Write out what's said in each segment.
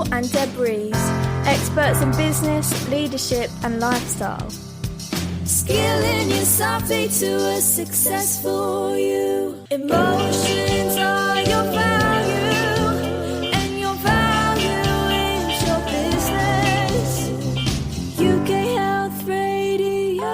Paul and Deb Rees, experts in business, leadership and lifestyle. Skilling yourself to a successful you. Emotions are your value, and your value is your business. UK Health Radio.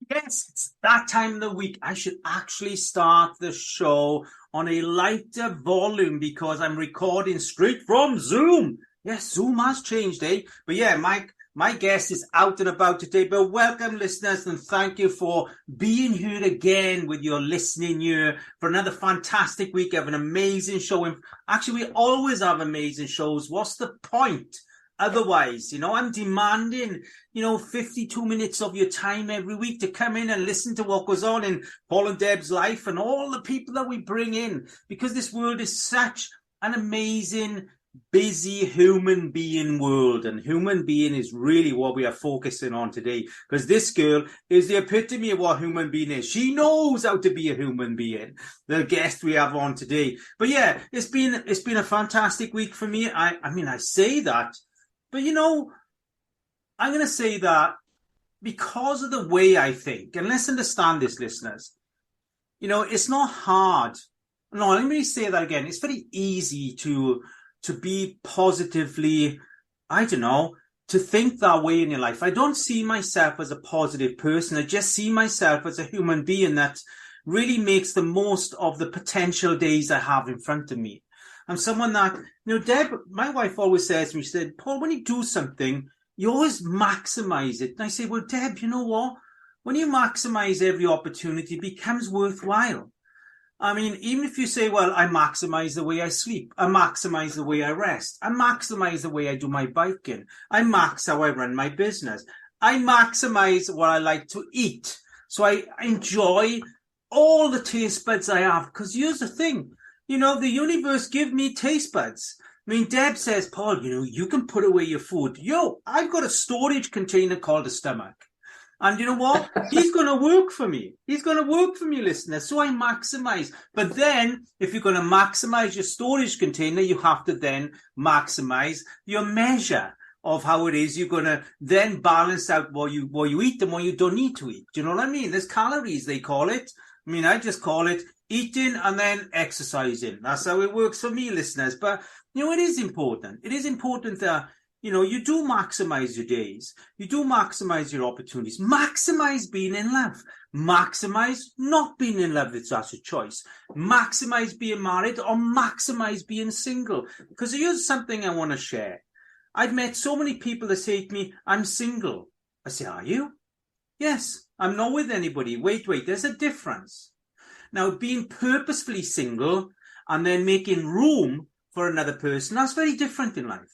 Yes, it's that time of the week. I should actually start the show on a lighter volume because I'm recording straight from Zoom. Yes, Zoom has changed, eh? But yeah, my guest is out and about today. But welcome, listeners, and thank you for being here again with your listening ear for another fantastic week. I have an amazing show. Actually, we always have amazing shows. What's the point? Otherwise, I'm demanding, 52 minutes of your time every week to come in and listen to what goes on in Paul and Deb's life and all the people that we bring in, because this world is such an amazing, busy human being world, and human being is really what we are focusing on today, because this girl is the epitome of what human being is. She knows how to be a human being, the guest we have on today. But yeah, it's been a fantastic week for me. I say that, but I'm going to say that because of the way I think, and let's understand this, listeners, it's not hard. No, let me say that again. It's very easy to be positively, to think that way in your life. I don't see myself as a positive person. I just see myself as a human being that really makes the most of the potential days I have in front of me. I'm someone that, Deb, my wife always says to me, she said, Paul, when you do something, you always maximize it. And I say, well, Deb, you know what? When you maximize every opportunity, it becomes worthwhile. I mean, even if you say, well, I maximize the way I sleep, I maximize the way I rest, I maximize the way I do my biking, I max how I run my business, I maximize what I like to eat. So I enjoy all the taste buds I have, because here's the thing, the universe give me taste buds. I mean, Deb says, Paul, you can put away your food. I've got a storage container called a stomach. And you know what? He's going to work for me. He's going to work for me, listeners. So I maximize. But then if you're going to maximize your storage container, you have to then maximize your measure of how it is. You're going to then balance out what you eat and what you don't need to eat. Do you know what I mean? There's calories, they call it. I mean, I just call it eating and then exercising. That's how it works for me, listeners. But, it is important. It is important that you do maximize your days. You do maximize your opportunities. Maximize being in love. Maximize not being in love if that's a choice. Maximize being married or maximize being single. Because here's something I want to share. I've met so many people that say to me, I'm single. I say, are you? Yes, I'm not with anybody. Wait, there's a difference. Now, being purposefully single and then making room for another person, that's very different in life.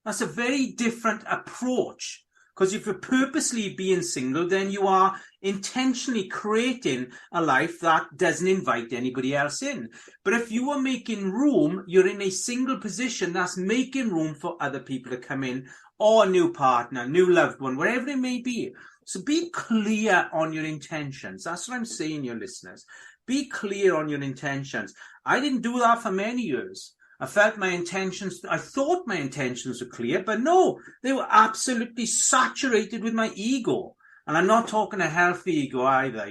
That's a very different approach, because if you're purposely being single, then you are intentionally creating a life that doesn't invite anybody else in. But if you are making room, you're in a single position that's making room for other people to come in, or a new partner, new loved one, wherever it may be. So be clear on your intentions. That's what I'm saying, your listeners. Be clear on your intentions. I didn't do that for many years. I thought my intentions were clear, but no, they were absolutely saturated with my ego. And I'm not talking a healthy ego either.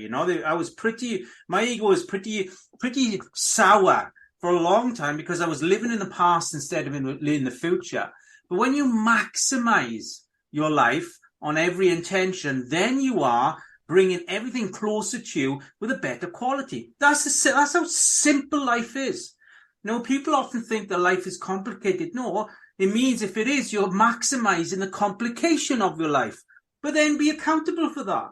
My ego was pretty sour for a long time because I was living in the past instead of in the future. But when you maximize your life on every intention, then you are bringing everything closer to you with a better quality. That's how simple life is. People often think that life is complicated. No, it means if it is, you're maximizing the complication of your life. But then be accountable for that.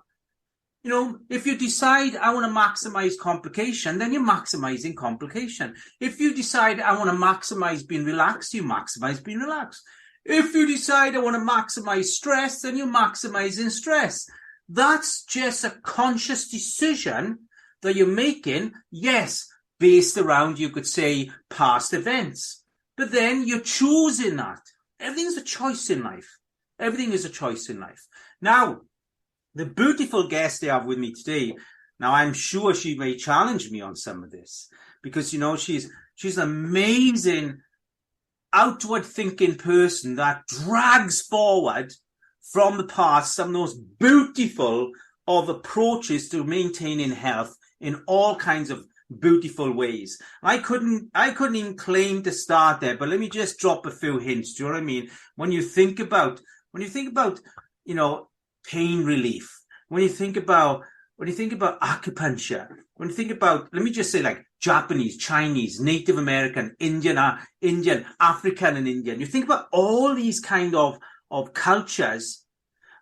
If you decide I want to maximize complication, then you're maximizing complication. If you decide I want to maximize being relaxed, you maximize being relaxed. If you decide I want to maximize stress, then you're maximizing stress. That's just a conscious decision that you're making. Yes, based around, you could say, past events. But then you're choosing that. Everything's a choice in life. Everything is a choice in life. Now, the beautiful guest I have with me today, now I'm sure she may challenge me on some of this, because, she's an amazing outward thinking person that drags forward from the past some of those beautiful of approaches to maintaining health in all kinds of beautiful ways. I couldn't even claim to start there, but let me just drop a few hints. Do you know what I mean? When you think about, you know, pain relief, when you think about acupuncture, when you think about, let me just say, like Japanese, Chinese, Native American, Indian, African and Indian, you think about all these kind of cultures,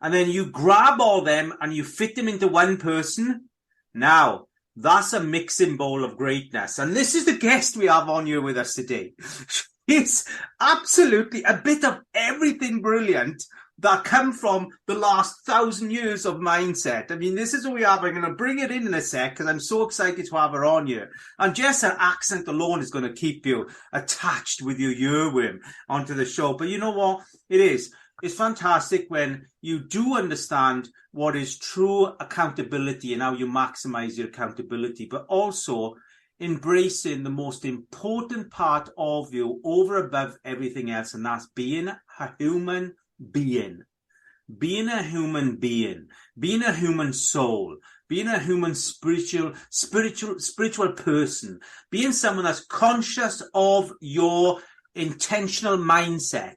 and then you grab all them and you fit them into one person. Now, that's a mixing bowl of greatness. And this is the guest we have on here with us today. It's absolutely a bit of everything brilliant that come from the last 1,000 years of mindset. I mean, this is what we have. I'm going to bring it in a sec because I'm so excited to have her on here. And just her accent alone is going to keep you attached with your earworm onto the show. But you know what? It's fantastic when you do understand what is true accountability and how you maximize your accountability, but also embracing the most important part of you over above everything else, and that's being a human being. Being a human being, being a human soul, being a human spiritual person, being someone that's conscious of your intentional mindset,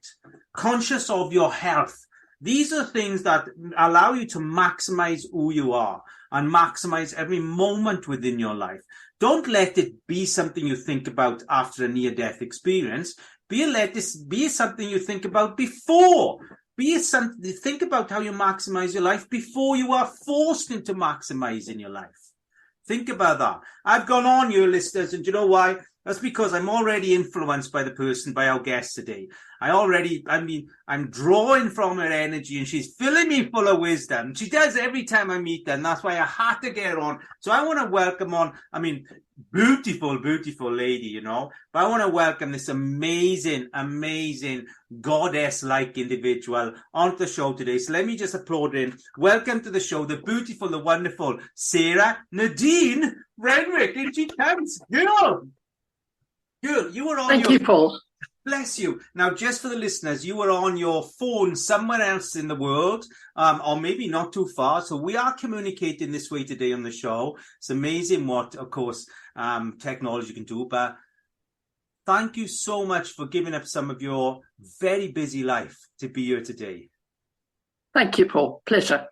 conscious of your health. These are things that allow you to maximize who you are and maximize every moment within your life. Don't let it be something you think about after a near-death experience. Let this be something you think about before. Think about how you maximize your life before you are forced into maximizing your life. Think about that. I've gone on, your listeners, and you know why? That's because I'm already influenced by our guest today. I'm drawing from her energy and she's filling me full of wisdom. She does every time I meet her, and that's why I had to get her on. So I want to welcome on, beautiful, beautiful lady, you know. But I want to welcome this amazing, amazing goddess-like individual onto the show today. So let me just applaud her in. Welcome to the show, the beautiful, the wonderful Sarah Nadine Renwick. And she comes. Girl, you were on Thank you, Paul. Bless you. Now, just for the listeners, you were on your phone somewhere else in the world, or maybe not too far. So we are communicating this way today on the show. It's amazing what, of course, technology can do. But thank you so much for giving up some of your very busy life to be here today. Thank you, Paul. Pleasure.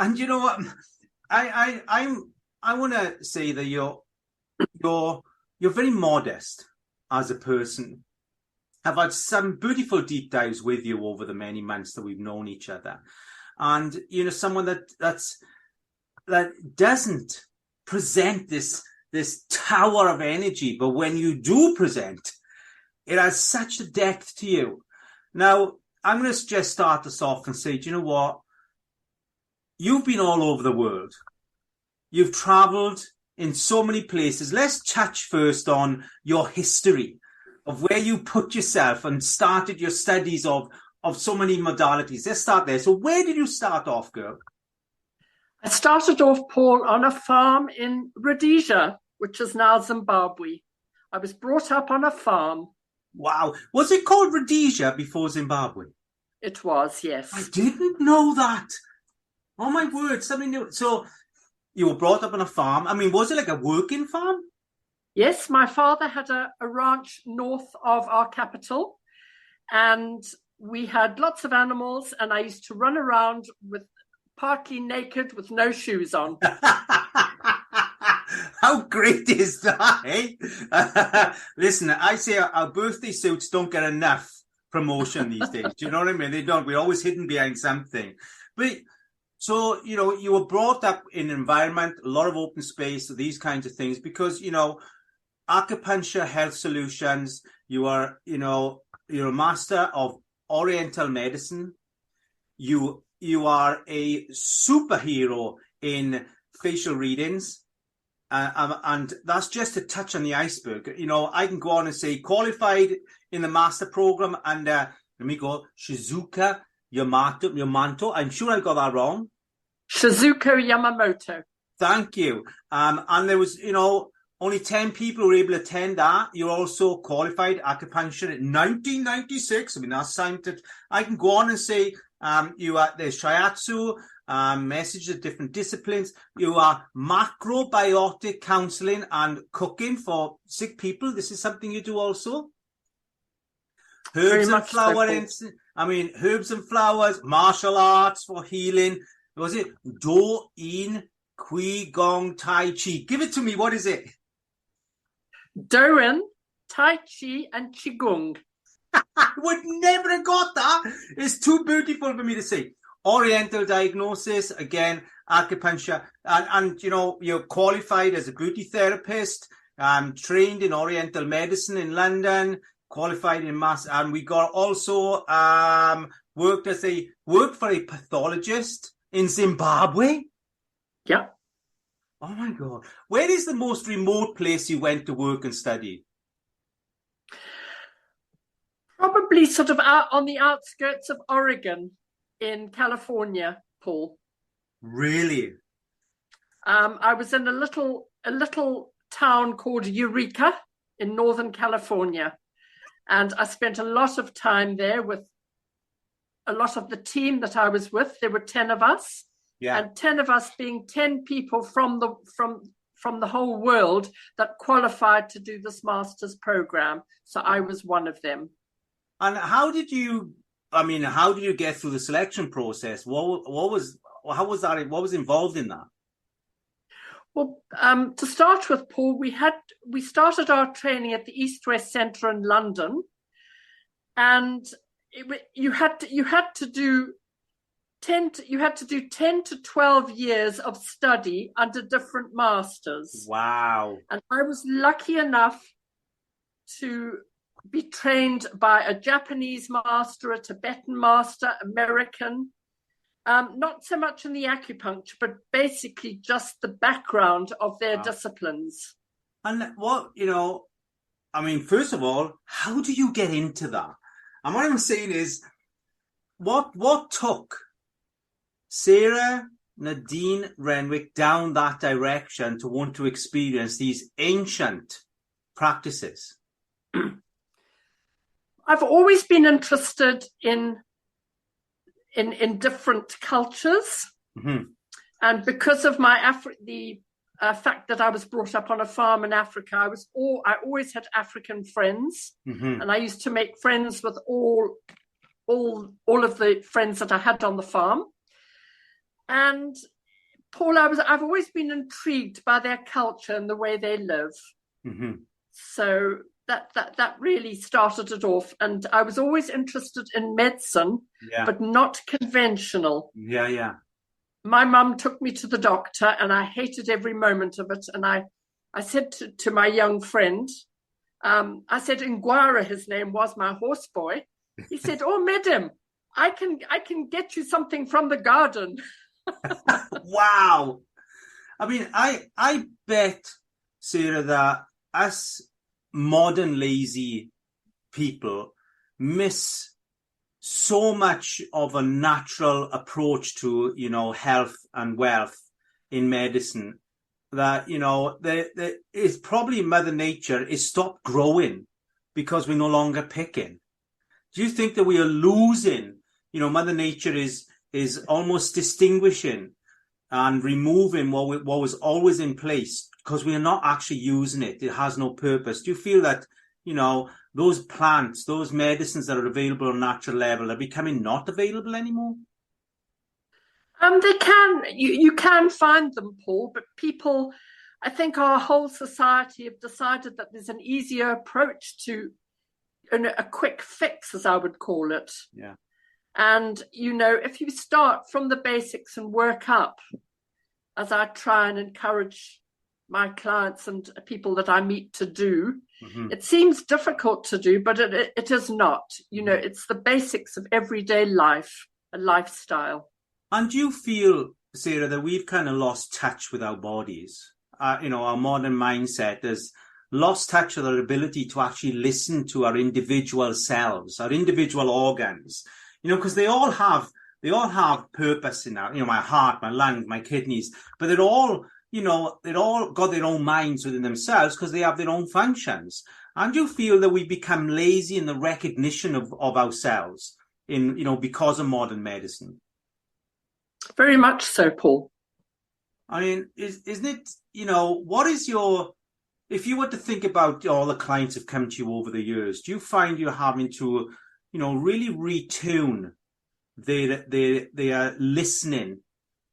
And you know what? I want to say that you're very modest as a person. I've had some beautiful deep dives with you over the many months that we've known each other. And, you know, someone that doesn't present this tower of energy, but when you do present, it has such a depth to you. Now, I'm going to just start us off and say, do you know what? You've been all over the world. You've traveled in so many places. Let's touch first on your history of where you put yourself and started your studies of so many modalities. Let's start there. So where did you start off, girl? I started off, Paul, on a farm in Rhodesia, which is now Zimbabwe. I was brought up on a farm. Wow. Was it called Rhodesia before Zimbabwe? It was, yes. I didn't know that. Oh, my word. Something new. So you were brought up on a farm. Was it like a working farm? Yes, my father had a ranch north of our capital, and we had lots of animals, and I used to run around partly naked with no shoes on. How great is that, eh? Listen, I say our birthday suits don't get enough promotion these days. Do you know what I mean? They don't. We're always hidden behind something. But so, you know, you were brought up in an environment, a lot of open space, these kinds of things, because, you know, acupuncture, health solutions, you're a master of Oriental medicine. You are a superhero in facial readings. And that's just a touch on the iceberg. You know, I can go on and say qualified in the master program, and let me go, Shizuka Yamamoto. I'm sure I got that wrong. Shizuko Yamamoto. Thank you. And there was, you know, only 10 people were able to attend that. You're also qualified acupuncture in 1996. I mean, that's time that I can go on and say there's Shiatsu, message of different disciplines. You are macrobiotic counseling and cooking for sick people. This is something you do also. Herbs and flowers. Herbs and flowers, martial arts for healing. Was it Do In Qi Gong Tai Chi? Give it to me. What is it? Doin, Tai Chi, and Qigong. I would never have got that. It's too beautiful for me to say. Oriental diagnosis, again, acupuncture, and you know, you're qualified as a beauty therapist, trained in Oriental medicine in London, qualified in mass, and we got also worked for a pathologist in Zimbabwe. Yeah. Oh my God. Where is the most remote place you went to work and study? Probably sort of out on the outskirts of Oregon in California, Paul. Really? I was in a little town called Eureka in Northern California. And I spent a lot of time there with a lot of the team that I was with. There were 10 of us. Yeah. And 10 of us being 10 people from the whole world that qualified to do this master's program. So I was one of them. And how did you get through the selection process? What was involved in that? Well, to start with, Paul, we started our training at the East West Centre in London, and you had to do 10 to 12 years of study under different masters. Wow! And I was lucky enough to be trained by a Japanese master, a Tibetan master, American. Not so much in the acupuncture, but basically just the background of their disciplines. And first of all, how do you get into that? And what I'm saying is, what took Sarah Nadine Renwick down that direction to want to experience these ancient practices? I've always been interested in different cultures, mm-hmm. And because of the fact that I was brought up on a farm in Africa, I always had African friends, mm-hmm. And I used to make friends with all of the friends that I had on the farm. And Paul, I've always been intrigued by their culture and the way they live. Mm-hmm. So that really started it off. And I was always interested in medicine, but not conventional. Yeah. My mum took me to the doctor and I hated every moment of it. And I said to my young friend, I said, Nguara, his name was, my horse boy. He said, oh, madam, I can get you something from the garden. Wow. I mean, I bet, Sarah, that us modern lazy people miss so much of a natural approach to, health and wealth in medicine that, there is probably Mother Nature is stopped growing because we're no longer picking. Do you think that we are losing, Mother Nature is almost distinguishing and removing what was always in place because we are not actually using it. It has no purpose. Do you feel that, those plants, those medicines that are available on natural level are becoming not available anymore? They can. You can find them, Paul, but people, I think our whole society have decided that there's an easier approach to a quick fix, as I would call it. Yeah. And, if you start from the basics and work up, as I try and encourage my clients and people that I meet to do, mm-hmm. It seems difficult to do, but it is not. It's the basics of everyday life, a lifestyle. And do you feel, Sarah, that we've kind of lost touch with our bodies? Our modern mindset has lost touch with our ability to actually listen to our individual selves, our individual organs. Because they all have purpose in our, my heart, my lungs, my kidneys, but they're all they've all got their own minds within themselves because they have their own functions. And you feel that we become lazy in the recognition of ourselves because of modern medicine? Very much so, Paul. I mean, isn't it, what is if you were to think about all the clients who've come to you over the years, do you find you're having to, really retune their listening,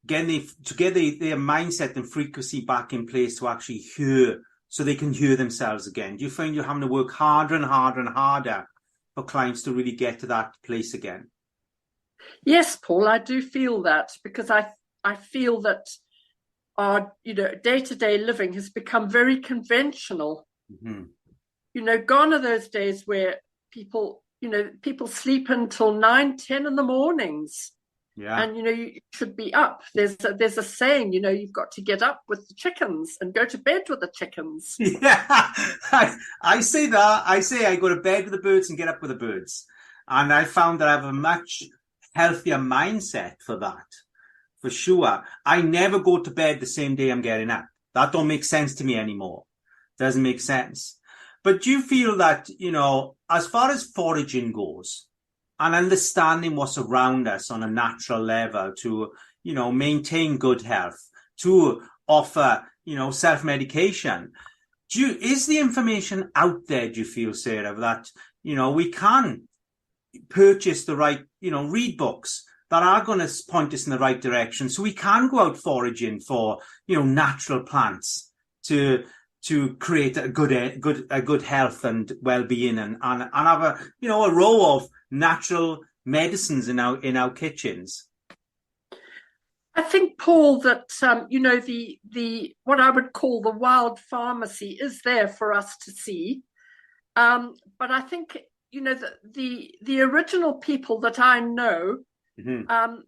get their mindset and frequency back in place to actually hear, so they can hear themselves again? Do you find you're having to work harder and harder and harder for clients to really get to that place again? Yes, Paul, I do feel that, because I feel that our day-to-day living has become very conventional. Mm-hmm. Gone are those days where people sleep until 9-10 in the mornings. Yeah. And you should be up. There's a saying, you've got to get up with the chickens and go to bed with the chickens. Yeah, I say that. I say I go to bed with the birds and get up with the birds. And I found that I have a much healthier mindset for that. For sure. I never go to bed the same day I'm getting up. That don't make sense to me anymore. Doesn't make sense. But do you feel that, as far as foraging goes and understanding what's around us on a natural level to, maintain good health, to offer, self-medication, is the information out there, do you feel, Sarah, that, we can purchase the right, read books that are going to point us in the right direction, so we can go out foraging for, natural plants to create a good health and well-being, and have a row of natural medicines in our kitchens? I think, Paul, that the what I would call the wild pharmacy is there for us to see, but I think the original people that I know. Mm-hmm.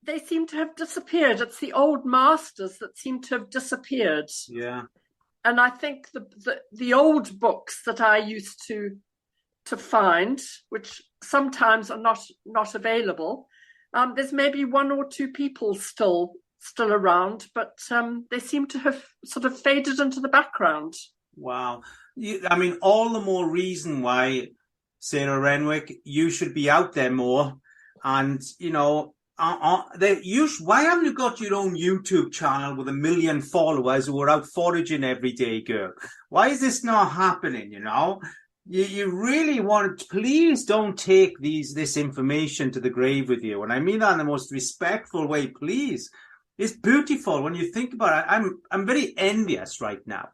They seem to have disappeared. It's the old masters that seem to have disappeared. Yeah. And I think the old books that I used to find, which sometimes are not available, there's maybe one or two people still around, but they seem to have sort of faded into the background. Wow. All the more reason why, Sarah Renwick, you should be out there more. And, why haven't you got your own YouTube channel with 1 million followers who are out foraging every day, girl? Why is this not happening, You really please don't take this information to the grave with you. And I mean that in the most respectful way, please. It's beautiful when you think about it. I'm very envious right now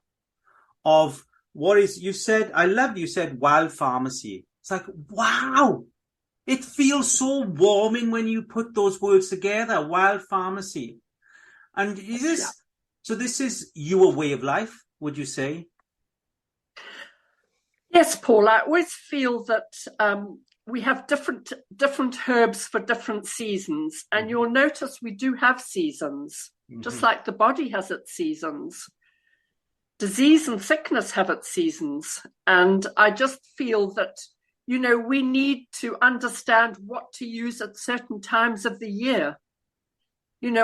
of what is, you said, I love you said wild pharmacy. It's like, wow. It feels so warming when you put those words together, wild pharmacy. And this is your way of life, would you say? Yes, Paul, I always feel that we have different herbs for different seasons. And you'll notice we do have seasons, just like the body has its seasons. Disease and sickness have its seasons. And I just feel that we need to understand what to use at certain times of the year.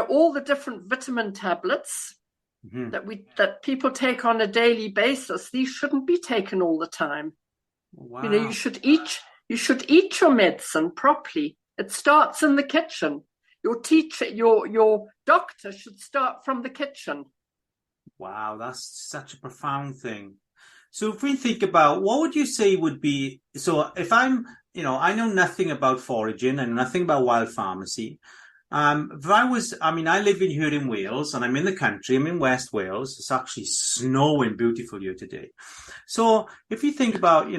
All the different vitamin tablets that people take on a daily basis, these shouldn't be taken all the time. Wow. You should eat your medicine properly. It starts in the kitchen. Your teacher, your doctor should start from the kitchen. Wow, that's such a profound thing. So if we think about, what would you say would be, so if I'm, I know nothing about foraging and nothing about wild pharmacy. If I live here in Wales and I'm in the country, I'm in West Wales. It's actually snowing beautiful here today. So if you think about,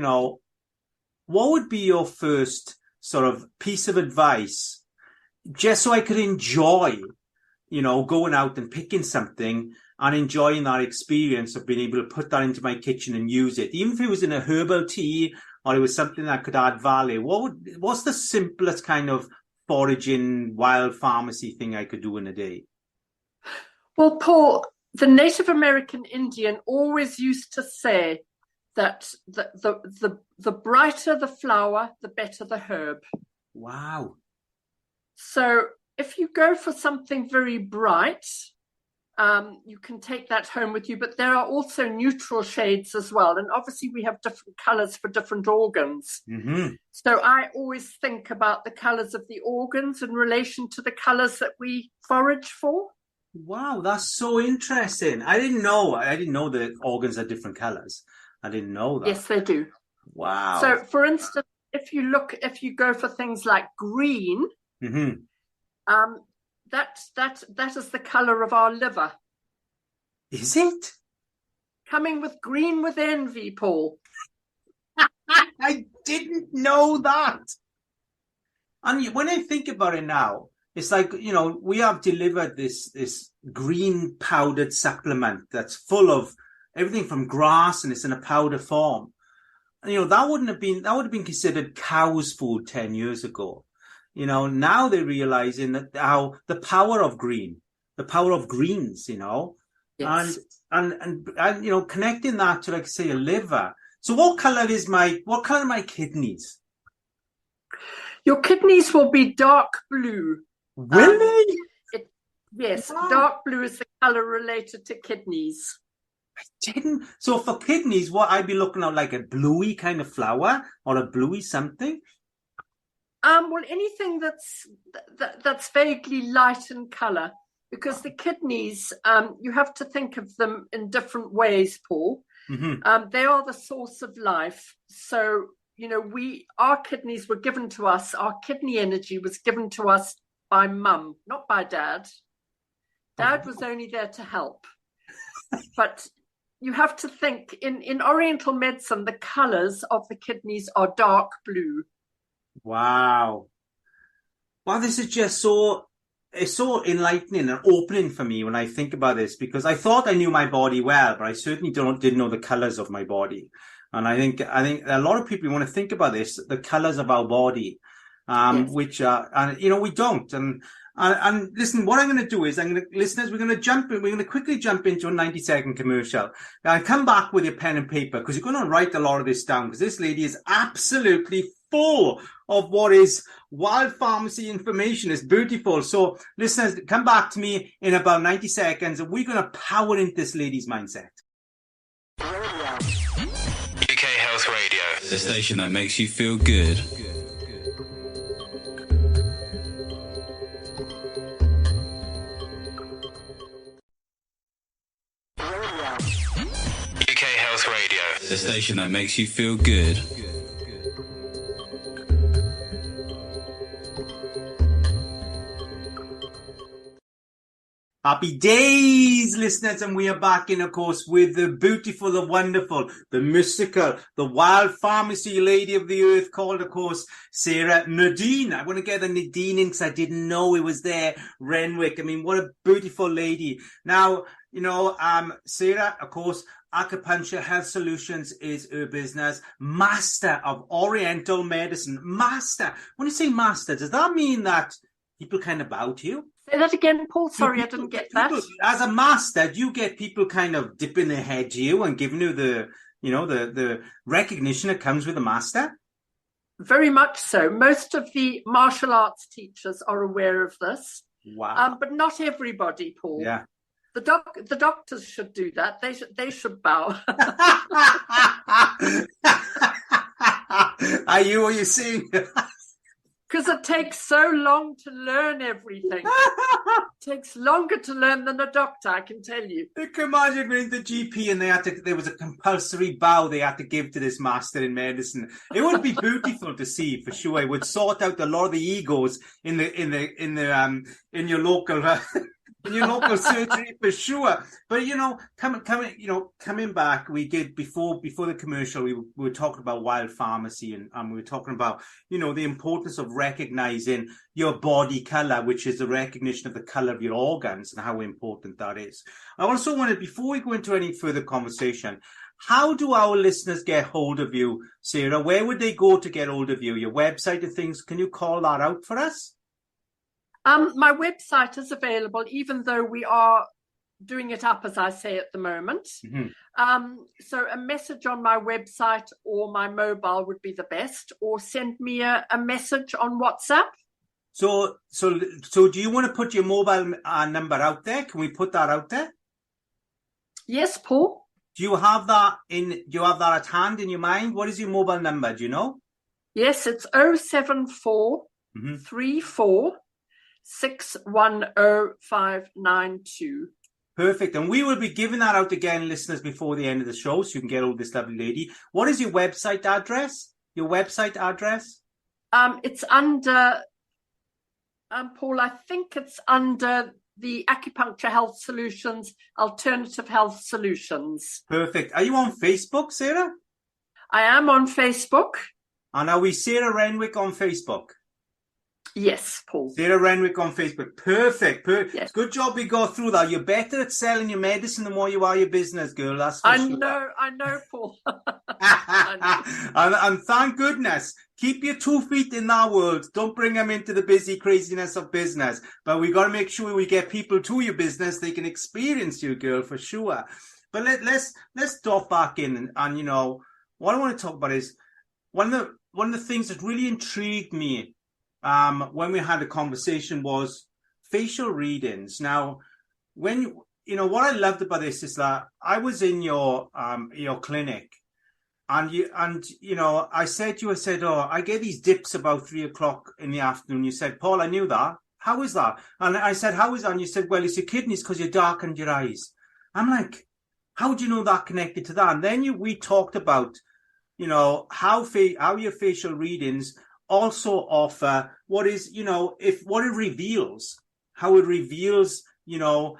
what would be your first sort of piece of advice, just so I could enjoy, going out and picking something and enjoying that experience of being able to put that into my kitchen and use it, even if it was in a herbal tea or it was something that could add value? What's the simplest kind of foraging wild pharmacy thing I could do in a day? Well, Paul, the Native American Indian always used to say that the brighter the flower, the better the herb. Wow. So if you go for something very bright, You can take that home with you, but there are also neutral shades as well. And obviously we have different colors for different organs. Mm-hmm. So I always think about the colors of the organs in relation to the colors that we forage for. Wow, that's so interesting. I didn't know the organs are different colors. I didn't know that. Yes, they do. Wow. So for instance, if you go for things like green, mm-hmm. That is the color of our liver. Is it? Coming with green with envy, Paul. I didn't know that. And when I think about it now, it's like, we have delivered this green powdered supplement that's full of everything from grass, and it's in a powder form. And, that would have been considered cow's food 10 years ago. Now they're realizing that how the power of green, the power of greens, Yes. and connecting that to, like, say, a liver. So what color are my kidneys? Your kidneys will be dark blue. Really? Yes, Wow. Dark blue is the color related to kidneys. I didn't. So for kidneys, what I'd be looking at, like a bluey kind of flower or a bluey something? Well, anything that's vaguely light in color, because the kidneys, you have to think of them in different ways, Paul. Mm-hmm. They are the source of life. So, our kidneys were given to us. Our kidney energy was given to us by mum, not by dad. Dad was only there to help. But you have to think in Oriental medicine, the colors of the kidneys are dark blue. Wow. Wow, this is just it's so enlightening and opening for me when I think about this, because I thought I knew my body well, but I certainly didn't know the colors of my body. And I think a lot of people want to think about this, the colors of our body, Yes. which we don't. And listen, what I'm going to do is listeners, we're going to quickly jump into a 90-second commercial. Now, come back with your pen and paper, because you're going to write a lot of this down, because this lady is absolutely full of what is wild pharmacy information. It's beautiful. So listeners, come back to me in about 90 seconds, and we're going to power into this lady's mindset. UK Health Radio, the station that makes you feel good. UK Health Radio, the station that makes you feel good. Happy days, listeners, and we are back in, of course, with the beautiful, the wonderful, the mystical, the wild pharmacy lady of the earth, called, of course, Sarah Nadine. I want to get the Nadine in because I didn't know it was there. Renwick. I mean, what a beautiful lady. Now, Sarah, of course, Acupuncture Health Solutions is her business. Master of Oriental medicine. Master. When you say master, does that mean that people kind of bow to you? Say that again, Paul. Sorry, I didn't get that. As a master, do you get people kind of dipping their head to you and giving you the recognition that comes with a master? Very much so. Most of the martial arts teachers are aware of this. Wow. But not everybody, Paul. Yeah. The doctors should do that. They should bow. Are you seeing? Because it takes so long to learn everything. It takes longer to learn than a doctor, I can tell you. You can imagine going to the GP and there was a compulsory bow they had to give to this master in medicine. It would be beautiful to see, for sure. It would sort out a lot of the egos in your local in your local surgery, for sure. But coming back, we did before the commercial, we were talking about wild pharmacy, and we were talking about the importance of recognizing your body color, which is the recognition of the color of your organs, and how important that is. I also wanted, before we go into any further conversation, how do our listeners get hold of you, Sarah? Where would they go to get hold of you? Your website and things? Can you call that out for us? My website is available, even though we are doing it up, as I say, at the moment. Mm-hmm. So a message on my website or my mobile would be the best, or send me a message on WhatsApp. So do you want to put your mobile number out there? Can we put that out there? Yes, Paul. Do you have that at hand in your mind? What is your mobile number? Do you know? Yes, it's 074 34 610592. Perfect. And we will be giving that out again, listeners, before the end of the show, so you can get hold of this lovely lady. What is your website address? Your website address? It's under, Paul, I think it's under the Acupuncture Health Solutions, Alternative Health Solutions. Perfect. Are you on Facebook, Sarah? I am on Facebook. And are we Sarah Renwick on Facebook? Yes, Paul. Sarah Renwick on Facebook. Perfect. Yes. Good job we got through that. You're better at selling your medicine the more you are your business, girl. That's for sure. I know, Paul. and thank goodness. Keep your 2 feet in that world. Don't bring them into the busy craziness of business. But we got to make sure we get people to your business. They can experience you, girl, for sure. But let's drop back in and you know, what I want to talk about is one of the things that really intrigued me when we had a conversation was facial readings. Now, when you know what I loved about this is that I was in your clinic, and you know I said, oh, I get these dips about 3 o'clock in the afternoon. You said, Paul, I knew that. How is that? And I said, how is that? And you said, well, it's your kidneys because you darkened your eyes. I'm like, how do you know that connected to that? And then we talked about, you know, how your facial readings also offer what is, you know, what it reveals, how it reveals, you know,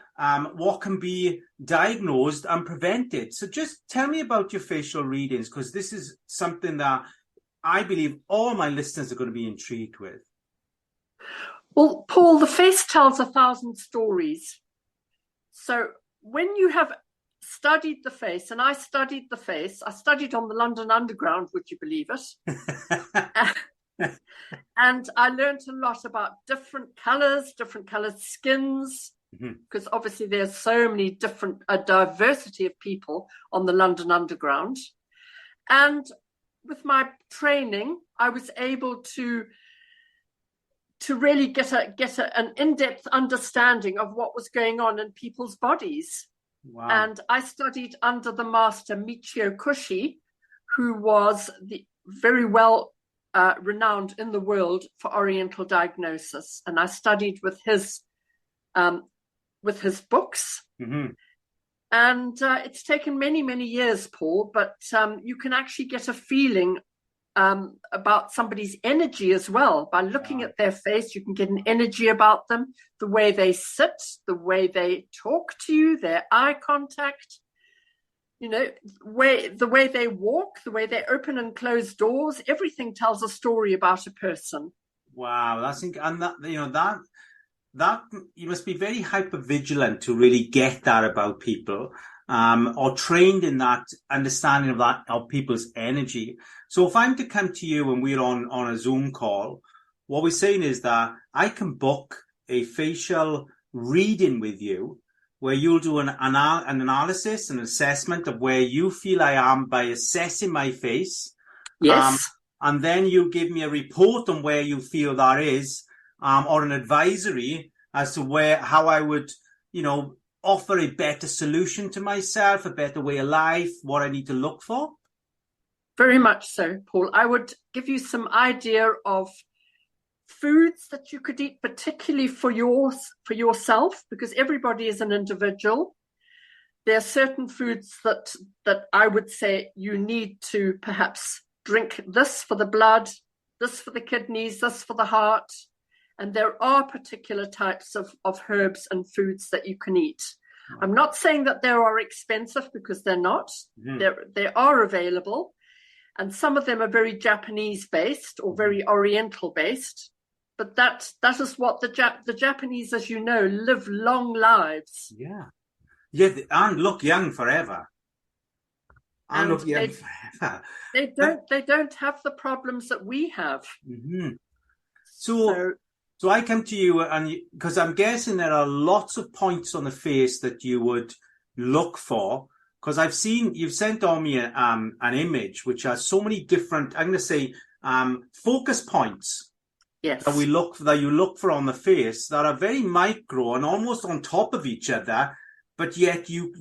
what can be diagnosed and prevented. So just tell me about your facial readings, because this is something that I believe all my listeners are going to be intrigued with. Well, Paul, the face tells 1,000 stories. So when you have studied the face, and I studied the face, I studied on the London Underground, would you believe it? And I learned a lot about different colored skins, because obviously there's so many different, a diversity of people on the London Underground. And with my training, I was able to really get an in-depth understanding of what was going on in people's bodies. Wow. And I studied under the master Michio Kushi, who was the very well renowned in the world for Oriental diagnosis, and I studied with his books. And it's taken many years, Paul, but you can actually get a feeling about somebody's energy as well by looking at their face. You can get an energy about them, the way they sit, the way they talk to you, their eye contact. You know, the way they walk, the way they open and close doors, everything tells a story about a person. Wow, that you must be very hyper vigilant to really get that about people, or trained in that understanding of people's energy. So if I'm to come to you and we're on a Zoom call, what we're saying is that I can book a facial reading with you, where you'll do an analysis, an assessment of where you feel I am by assessing my face. Yes. And then you give me a report on where you feel that is, or an advisory as to how I would, you know, offer a better solution to myself, a better way of life, what I need to look for. Very much so, Paul. I would give you some idea of foods that you could eat, particularly for yourself, because everybody is an individual. There are certain foods that I would say you need to perhaps drink this for the blood, this for the kidneys, this for the heart. And there are particular types of herbs and foods that you can eat. I'm not saying that they are expensive, because they're not. They are available. And some of them are very Japanese based or very Oriental based. But that is what the Japanese, as you know, live long lives. Yeah, and look young forever. They don't have the problems that we have. So I come to you, and because I'm guessing there are lots of points on the face that you would look for. Because I've seen you've sent on me an image which has so many different, I'm going to say, focus points. Yes. that you look for on the face that are very micro and almost on top of each other, but yet you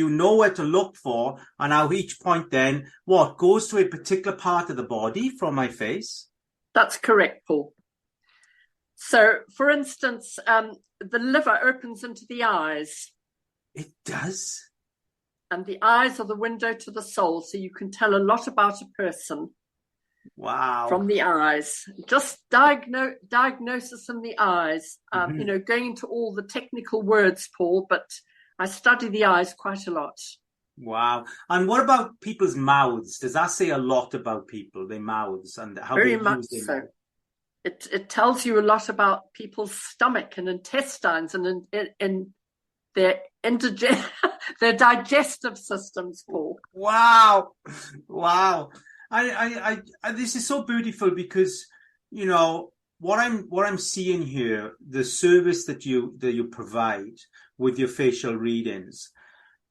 know where to look for, and how each point then goes to a particular part of the body from my face. That's correct, Paul. So, for instance, the liver opens into the eyes. It does. And the eyes are the window to the soul, so you can tell a lot about a person. Wow. From the eyes. Just diagnosis in the eyes. Going into all the technical words, Paul, but I study the eyes quite a lot. Wow. And what about people's mouths? Does that say a lot about people, their mouths, and how Very they much use their so. mouth? It tells you a lot about people's stomach and intestines and in their their digestive systems, Paul. Wow. I this is so beautiful because, what I'm seeing here, the service that you provide with your facial readings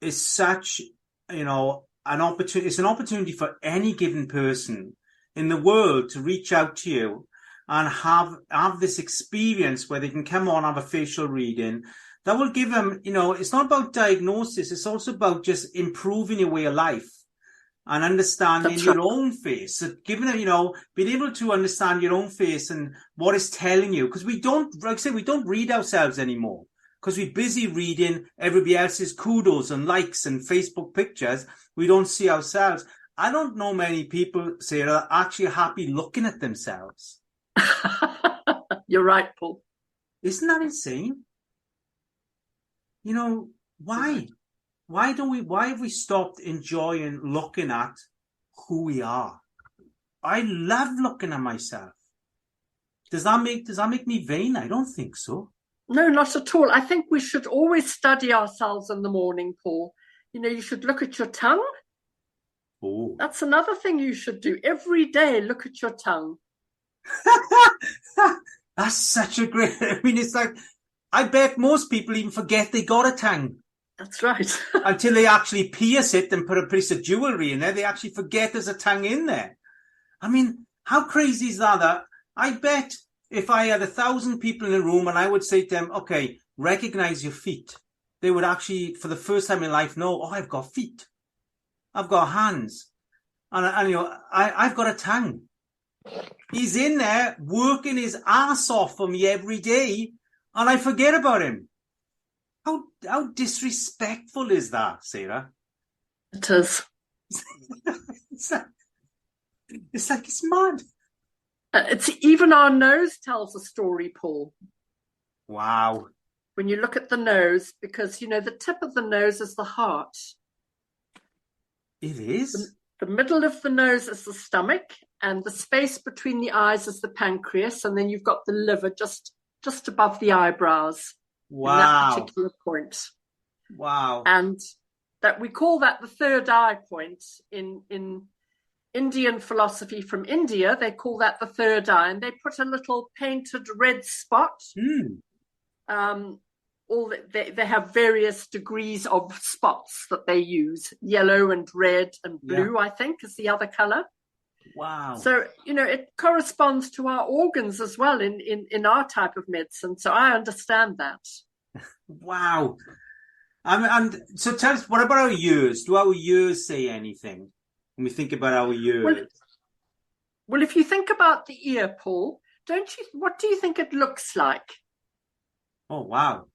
is such, an opportunity. It's an opportunity for any given person in the world to reach out to you and have this experience where they can come on, have a facial reading that will give them, it's not about diagnosis. It's also about just improving your way of life and understanding your own face. So giving it, being able to understand your own face and what it's telling you. Because we don't read ourselves anymore because we're busy reading everybody else's kudos and likes and Facebook pictures. We don't see ourselves. I don't know many people, Sarah, are actually happy looking at themselves. You're right, Paul. Isn't that insane? Why? Why have we stopped enjoying looking at who we are? I love looking at myself. Does that make me vain? I don't think so. No, not at all. I think we should always study ourselves in the morning, Paul. You should look at your tongue. Oh. That's another thing you should do. Every day, look at your tongue. That's such a great... it's like, I bet most people even forget they got a tongue. That's right. Until they actually pierce it and put a piece of jewelry in there, they actually forget there's a tongue in there. How crazy is that? I bet if I had 1,000 people in a room and I would say to them, okay, recognize your feet, they would actually, for the first time in life, know, I've got feet. I've got hands. And I've got a tongue. He's in there working his ass off for me every day, and I forget about him. How disrespectful is that, Sarah? It is. It's mad. It's even our nose tells a story, Paul. Wow. When you look at the nose, because, the tip of the nose is the heart. It is? The middle of the nose is the stomach, and the space between the eyes is the pancreas, and then you've got the liver just above the eyebrows. Wow. In that particular point. Wow. And that we call that the third eye point. In Indian philosophy from India, they call that the third eye, and they put a little painted red spot. They have various degrees of spots that they use. Yellow and red and blue, I think, is the other color. Wow. So, it corresponds to our organs as well in our type of medicine. So I understand that. Wow. And so tell us, what about our ears? Do our ears say anything when we think about our ears? Well, if you think about the ear, Paul, what do you think it looks like? Oh, wow.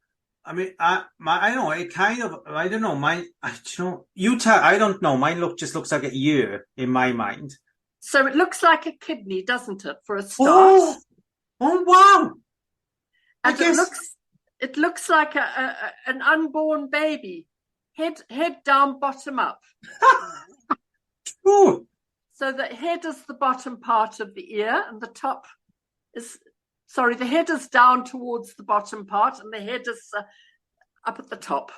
I know it kind of, I don't know, I don't know. Mine just looks like an ear in my mind. So it looks like a kidney, doesn't it, for a start? Oh wow. And it looks like an unborn baby, head down, bottom up. True. So the head is the bottom part of the ear, and the top is, the head is down towards the bottom part, and the head is up at the top.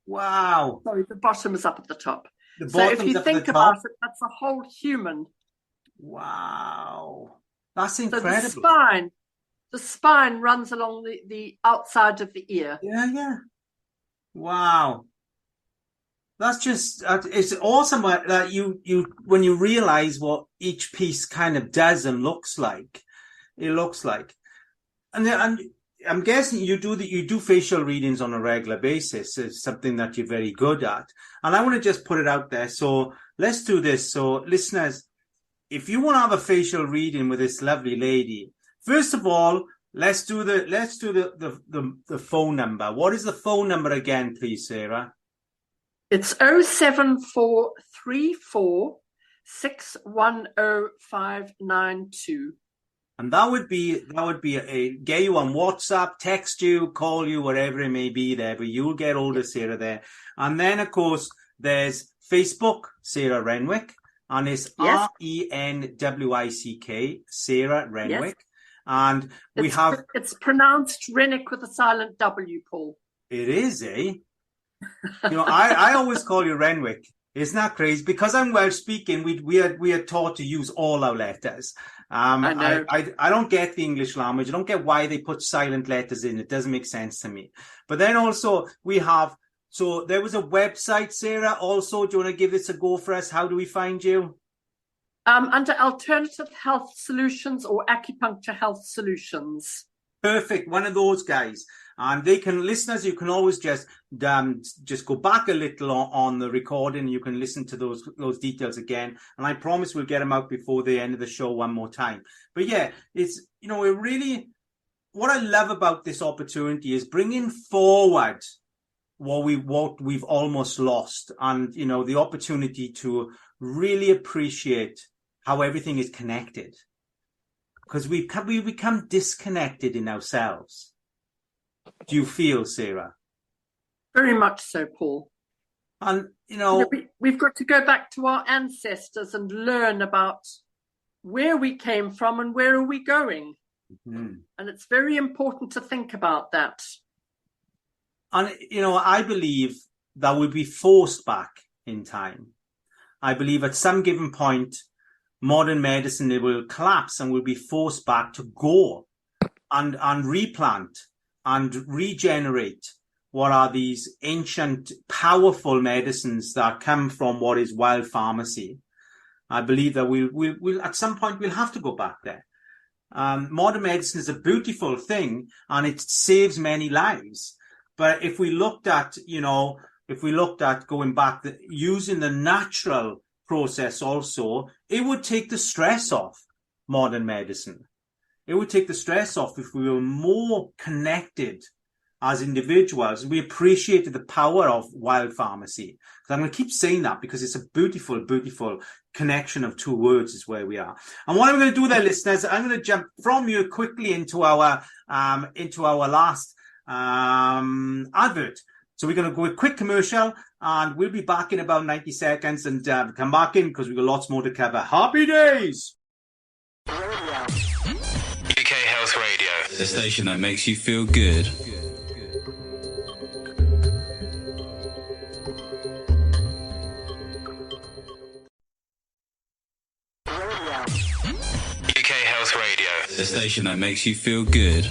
Wow. Sorry, the bottom is up at the top. So if you think about it, that's a whole human. Wow. That's incredible. So the spine runs along the outside of the ear. Yeah. Wow. That's just, it's awesome that you when you realize what each piece kind of does and looks like, it looks like. And I'm guessing you do facial readings on a regular basis. It's something that you're very good at. And I want to just put it out there. So let's do this. So listeners, if you want to have a facial reading with this lovely lady, first of all, let's do the phone number. What is the phone number again, please, Sarah? It's 07434 610 And that would be get you on WhatsApp, text you, call you, whatever it may be there, but you'll get hold of Sarah there. And then, of course, there's Facebook, Sarah Renwick, and it's Yes. Renwick, Sarah Renwick. Yes. And it's pronounced Renwick with a silent W, Paul. It is, eh? I always call you Renwick. Isn't that crazy? Because I'm Welsh speaking, we are taught to use all our letters. I know. I don't get the English language. I don't get why they put silent letters in. It doesn't make sense to me. But then also so there was a website, Sarah. Also, do you want to give this a go for us? How do we find you? Under Alternative Health Solutions or Acupuncture Health Solutions. Perfect. One of those guys. And listeners, you can always just go back a little on the recording. You can listen to those details again. And I promise we'll get them out before the end of the show one more time. But yeah, it's, it really, what I love about this opportunity is bringing forward what we've almost lost, and, the opportunity to really appreciate how everything is connected, because we become disconnected in ourselves. Do you feel, Sarah? Very much so, Paul. And, we've got to go back to our ancestors and learn about where we came from and where are we going. Mm-hmm. And it's very important to think about that. And, I believe that we'll be forced back in time. I believe at some given point, modern medicine, it will collapse and we'll be forced back to go and replant and regenerate what are these ancient, powerful medicines that come from what is wild pharmacy. I believe that we'll at some point we'll have to go back there. Modern medicine is a beautiful thing and it saves many lives. But if we looked at going back, using the natural process also, it would take the stress off modern medicine. It would take the stress off if we were more connected as individuals. We appreciated the power of wild pharmacy. So I'm going to keep saying that because it's a beautiful, beautiful connection of two words is where we are. And what I'm going to do there, listeners, I'm going to jump from you quickly into our last advert. So we're going to go a quick commercial and we'll be back in about 90 seconds and come back in because we've got lots more to cover. Happy days! UK Health Radio, the station that makes you feel good. UK Health Radio, the station that makes you feel good.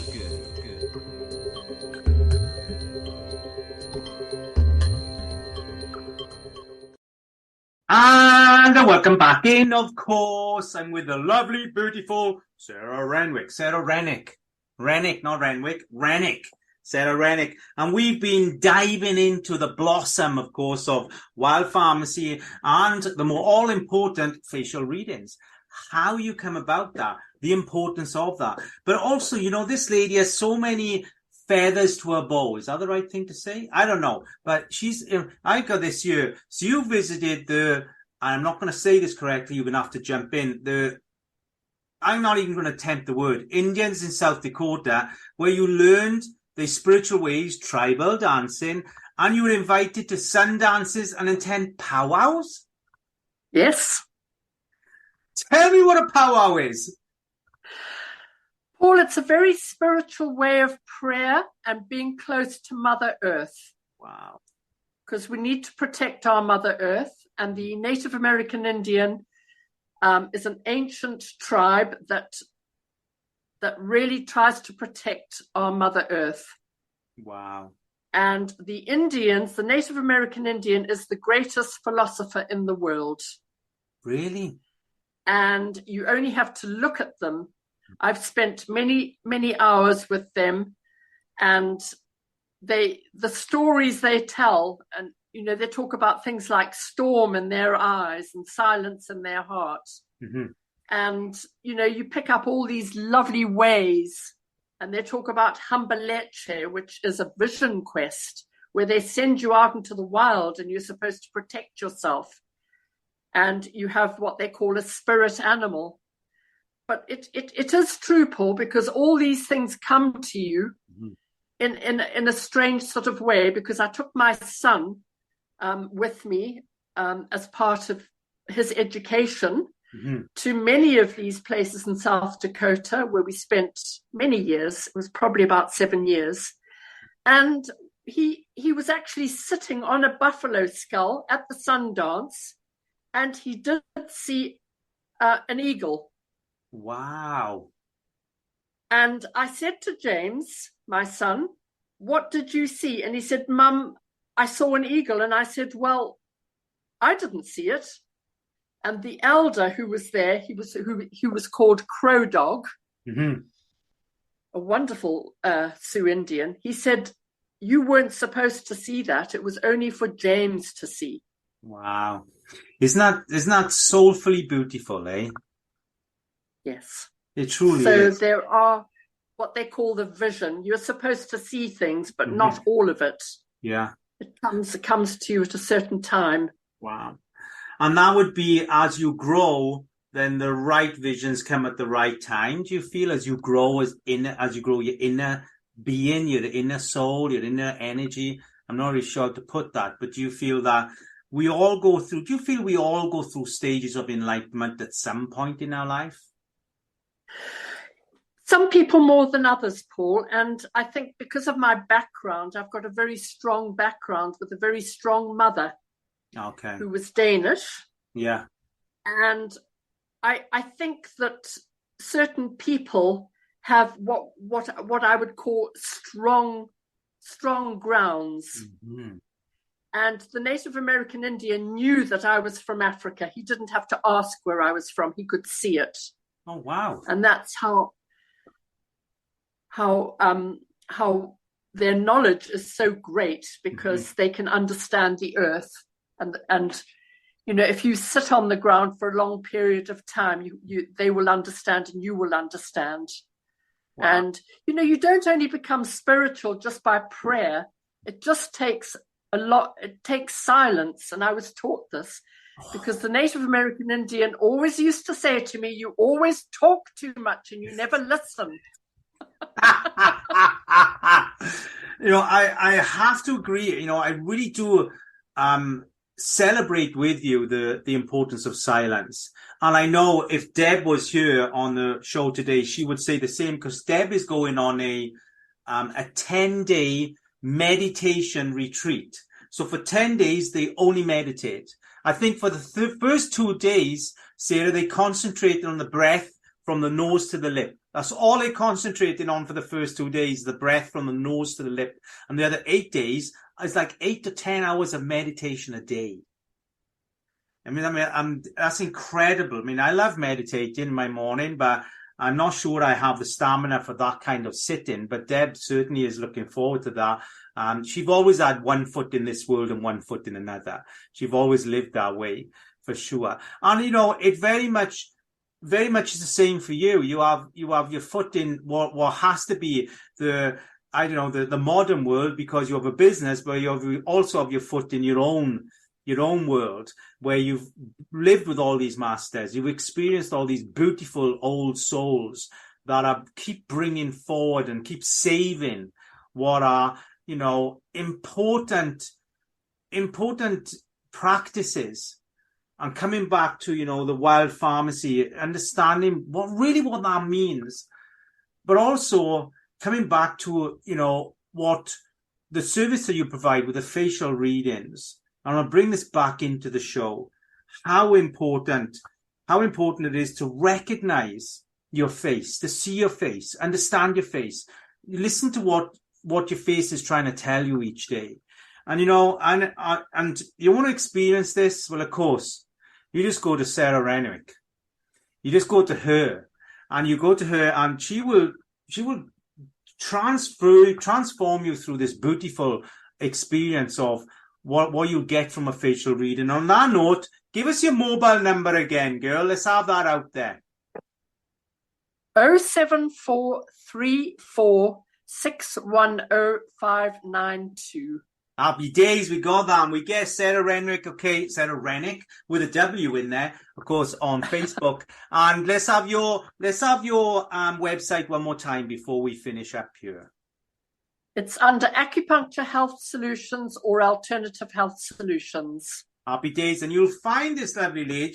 And welcome back in, of course. I'm with the lovely, beautiful Sarah Renwick. Sarah Renwick. Renwick, not Renwick. Renwick. Sarah Renwick. And we've been diving into the blossom, of course, of wild pharmacy and the more all-important facial readings. How you come about that, the importance of that. But also, this lady has so many feathers to her bow. Is that the right thing to say? I don't know. But I got this year. So you visited I'm not going to say this correctly. You're going to have to jump in. I'm not even going to attempt the word. Indians in South Dakota, where you learned their spiritual ways, tribal dancing, and you were invited to sun dances and attend powwows? Yes. Tell me what a powwow is. Paul, it's a very spiritual way of prayer and being close to Mother Earth. Wow. Because we need to protect our Mother Earth. And the Native American Indian is an ancient tribe that really tries to protect our Mother Earth. Wow. And the Native American Indian is the greatest philosopher in the world. Really? And you only have to look at them I've spent many, many hours with them, and the stories they tell, and they talk about things like storm in their eyes and silence in their hearts. Mm-hmm. And you pick up all these lovely ways, and they talk about Hambaleche, which is a vision quest where they send you out into the wild and you're supposed to protect yourself, and you have what they call a spirit animal. But it is true, Paul, because all these things come to you in a strange sort of way, because I took my son with me as part of his education to many of these places in South Dakota, where we spent many years. It was probably about 7 years. And he was actually sitting on a buffalo skull at the Sundance, and he did see an eagle. Wow. And I said to James, my son, "What did you see?" And he said, "Mum, I saw an eagle." And I said, "Well, I didn't see it." And the elder who was there, he was called Crow Dog, a wonderful Sioux Indian. He said, "You weren't supposed to see that. It was only for James to see." Wow. Isn't that soulfully beautiful, eh? Yes. It truly is. is. So there are what they call the vision. You're supposed to see things, but not all of it. Yeah. It comes to you at a certain time. Wow. And that would be, as you grow, then the right visions come at the right time. Do you feel as you grow as you grow your inner being, your inner soul, your inner energy? I'm not really sure how to put that, but do you feel that do you feel we all go through stages of enlightenment at some point in our life? Some people more than others, Paul. And I think because of my background, I've got a very strong background with a very strong mother. Okay. Who was Danish. Yeah. And I think that certain people have what I would call strong grounds. And the Native American Indian knew that I was from Africa. He didn't have to ask where I was from. He could see it. Oh, wow. And that's how their knowledge is so great, because they can understand the earth. And if you sit on the ground for a long period of time, they will understand and you will understand. Wow. And, you don't only become spiritual just by prayer. It just takes a lot. It takes silence. And I was taught this because the Native American Indian always used to say to me, "You always talk too much and you never listen." I have to agree. I really do celebrate with you the importance of silence. And I know if Deb was here on the show today, she would say the same, because Deb is going on a 10-day meditation retreat. So for 10 days, they only meditate. I think for the first 2 days, Sarah, they concentrated on the breath from the nose to the lip. That's all they concentrated on for the first 2 days, the breath from the nose to the lip. And the other 8 days, it's like 8 to 10 hours of meditation a day. I mean, that's incredible. I mean, I love meditating in my morning, but I'm not sure I have the stamina for that kind of sitting. But Deb certainly is looking forward to that. She's always had one foot in this world and one foot in another. She's always lived that way, for sure. And, it very much is the same for you. You have your foot in what has to be the modern world, because you have a business, but you also have your foot in your own world, where you've lived with all these masters. You've experienced all these beautiful old souls that keep bringing forward and keep saving what are, important practices. And coming back to, the wild pharmacy, understanding what that means, but also coming back to, what the service that you provide with the facial readings. And I'll bring this back into the show, how important it is to recognize your face, to see your face, understand your face, listen to what your face is trying to tell you each day. And, and you want to experience this? Well, of course, you just go to Sarah Renwick. You just go to her. and you go to her, and she will transform you through this beautiful experience of what you get from a facial reading. On that note, give us your mobile number again, girl. Let's have that out there. 07434 610 Happy days, we got that, and we get Sarah Renwick, okay, Sarah Renwick with a W in there, of course, on Facebook. And let's have your website one more time before we finish up here. It's under Acupuncture Health Solutions or Alternative Health Solutions. Happy days, and you'll find this lovely lady.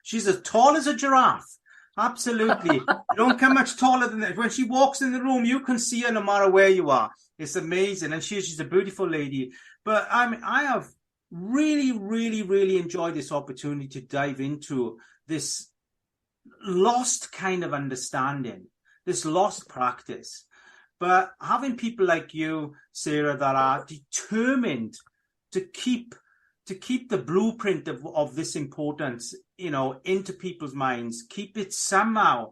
She's as tall as a giraffe. Absolutely. You don't come much taller than that. When she walks in the room, you can see her no matter where you are. It's amazing. And she's a beautiful lady. But I have really, really, really enjoyed this opportunity to dive into this lost kind of understanding, this lost practice. But having people like you, Sarah, that are determined to keep the blueprint of this importance, into people's minds, keep it somehow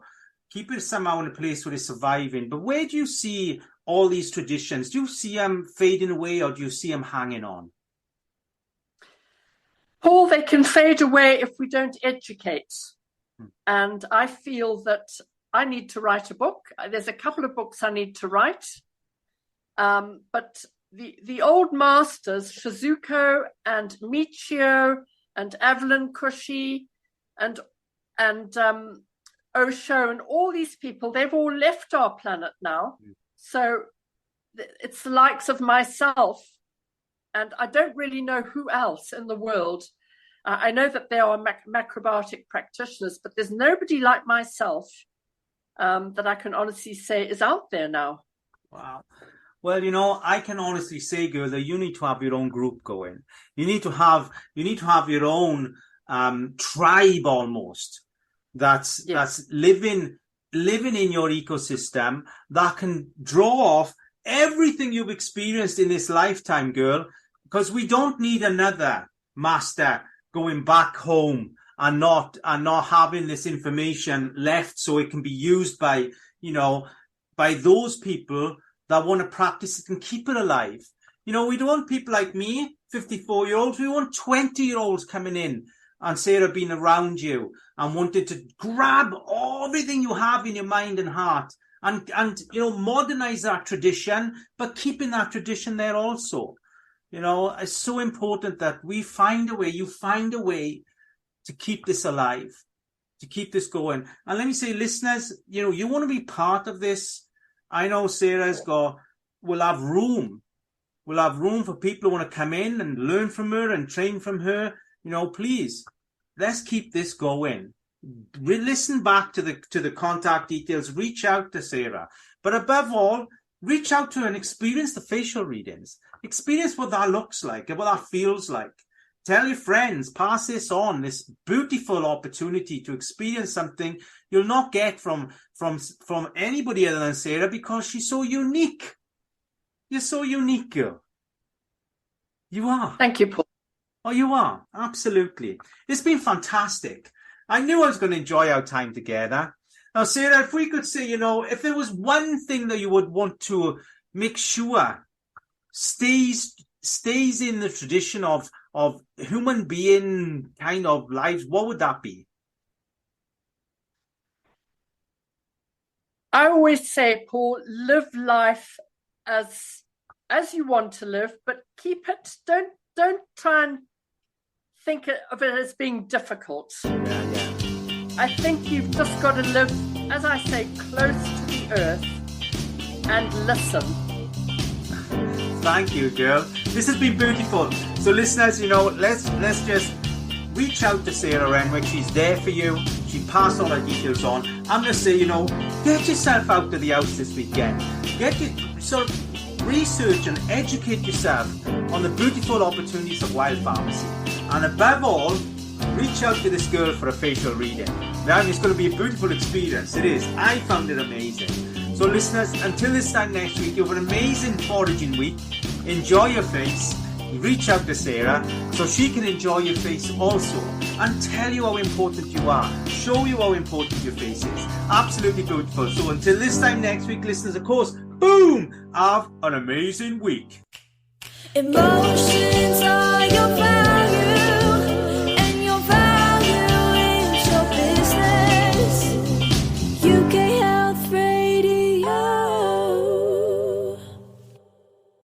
in a place where it's surviving. But where do you see all these traditions? Do you see them fading away, or do you see them hanging on? Paul, they can fade away if we don't educate. And I feel that I need to write a book. There's a couple of books I need to write. But the old masters, Shizuko and Michio and Evelyn Cushy and Osho and all these people, they've all left our planet now. So it's the likes of myself, and I don't really know who else in the world. I know that there are macrobiotic practitioners, but there's nobody like myself that I can honestly say is out there now. Wow. Well, I can honestly say, girl, that you need to have your own group going. You need to have your own tribe almost. That's living in your ecosystem, that can draw off everything you've experienced in this lifetime, girl. Because we don't need another master going back home and not having this information left so it can be used by those people that want to practice it and keep it alive. We don't want people like me, 54-year-olds. We want 20-year-olds coming in and Sarah being around you and wanting to grab everything you have in your mind and heart and modernize that tradition, but keeping that tradition there also. It's so important that you find a way to keep this alive, to keep this going. And let me say, listeners, you want to be part of this. I know we'll have room for people who want to come in and learn from her and train from her. Please, let's keep this going. Listen back to the contact details, reach out to Sarah. But above all, reach out to her and experience the facial readings. Experience what that looks like and what that feels like. Tell your friends, pass this on, this beautiful opportunity to experience something you'll not get from anybody other than Sarah, because she's so unique. You're so unique, girl. You are. Thank you, Paul. Oh, you are. Absolutely. It's been fantastic. I knew I was going to enjoy our time together. Now, Sarah, if we could say, if there was one thing that you would want to make sure stays in the tradition of human being kind of lives, what would that be? I always say, Paul, live life as you want to live, but keep it. Don't try and think of it as being difficult. Yeah. I think you've just got to live, as I say, close to the earth and listen. Thank you, girl. This has been beautiful. So listeners, let's just reach out to Sarah Renwick. She's there for you. She passed all her details on. I'm going to say, get yourself out of the house this weekend. Research and educate yourself on the beautiful opportunities of wild pharmacy. And above all, reach out to this girl for a facial reading. Now, it's going to be a beautiful experience. It is. I found it amazing. So listeners, until this time next week, you have an amazing foraging week. Enjoy your face. Reach out to Sarah so she can enjoy your face also. and tell you how important you are. Show you how important your face is. Absolutely beautiful. So until this time next week, listeners, of course, boom, have an amazing week. Emotion